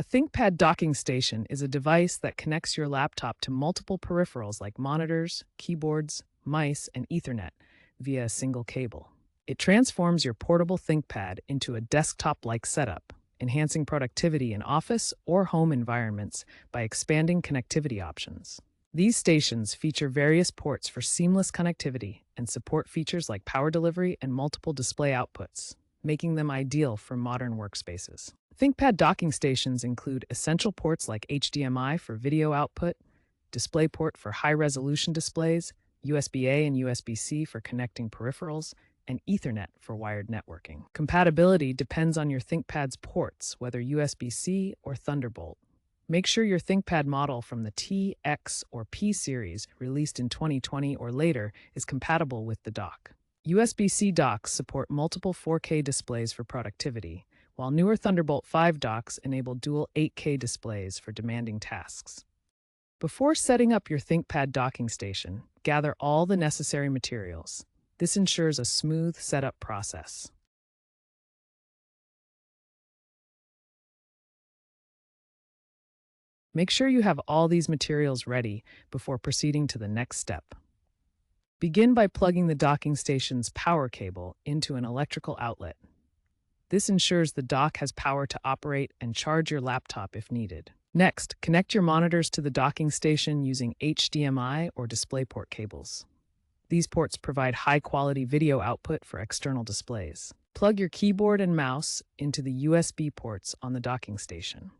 A ThinkPad docking station is a device that connects your laptop to multiple peripherals like monitors, keyboards, mice, and Ethernet via a single cable. It transforms your portable ThinkPad into a desktop-like setup, enhancing productivity in office or home environments by expanding connectivity options. These stations feature various ports for seamless connectivity and support features like power delivery and multiple display outputs, making them ideal for modern workspaces. ThinkPad docking stations include essential ports like HDMI for video output, DisplayPort for high-resolution displays, USB-A and USB-C for connecting peripherals, and Ethernet for wired networking. Compatibility depends on your ThinkPad's ports, whether USB-C or Thunderbolt. Make sure your ThinkPad model from the T, X, or P series, released in 2020 or later, is compatible with the dock. USB-C docks support multiple 4K displays for productivity, while newer Thunderbolt 5 docks enable dual 8K displays for demanding tasks. Before setting up your ThinkPad docking station, gather all the necessary materials. This ensures a smooth setup process. Make sure you have all these materials ready before proceeding to the next step. Begin by plugging the docking station's power cable into an electrical outlet. This ensures the dock has power to operate and charge your laptop if needed. Next, connect your monitors to the docking station using HDMI or DisplayPort cables. These ports provide high-quality video output for external displays. Plug your keyboard and mouse into the USB ports on the docking station.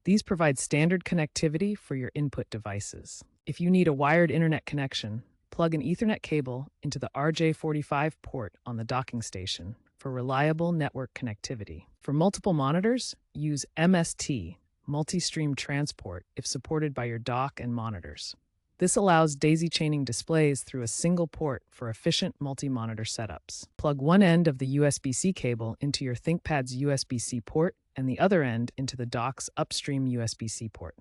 These provide standard connectivity for your input devices. If you need a wired internet connection, plug an Ethernet cable into the RJ45 port on the docking station for reliable network connectivity. For multiple monitors, use MST, multi-stream transport, if supported by your dock and monitors. This allows daisy-chaining displays through a single port for efficient multi-monitor setups. Plug one end of the USB-C cable into your ThinkPad's USB-C port and the other end into the dock's upstream USB-C port.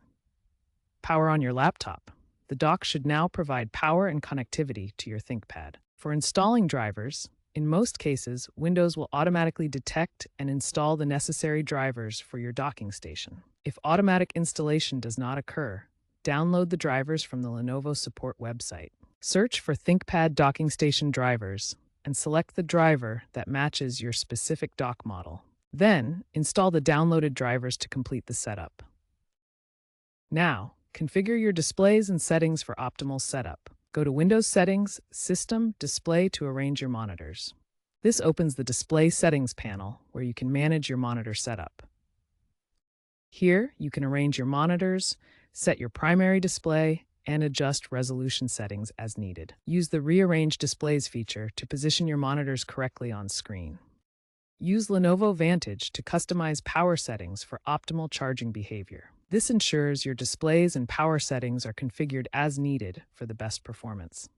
Power on your laptop. The dock should now provide power and connectivity to your ThinkPad. For installing drivers, in most cases, Windows will automatically detect and install the necessary drivers for your docking station. If automatic installation does not occur, download the drivers from the Lenovo support website. Search for ThinkPad docking station drivers and select the driver that matches your specific dock model. Then, install the downloaded drivers to complete the setup. Now, configure your displays and settings for optimal setup. Go to Windows Settings, System, Display to arrange your monitors. This opens the Display Settings panel, where you can manage your monitor setup. Here, you can arrange your monitors, set your primary display, and adjust resolution settings as needed. Use the Rearrange Displays feature to position your monitors correctly on screen. Use Lenovo Vantage to customize power settings for optimal charging behavior. This ensures your displays and power settings are configured as needed for the best performance.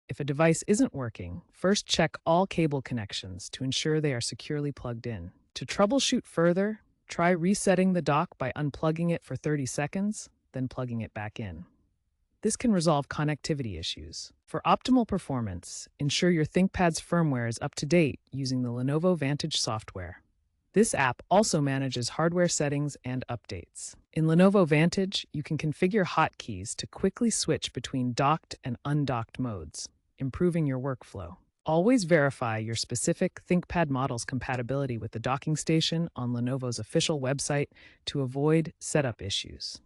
If a device isn't working, first check all cable connections to ensure they are securely plugged in. To troubleshoot further, try resetting the dock by unplugging it for 30 seconds, then plugging it back in. This can resolve connectivity issues. For optimal performance, ensure your ThinkPad's firmware is up to date using the Lenovo Vantage software. This app also manages hardware settings and updates. In Lenovo Vantage, you can configure hotkeys to quickly switch between docked and undocked modes, improving your workflow. Always verify your specific ThinkPad model's compatibility with the docking station on Lenovo's official website to avoid setup issues.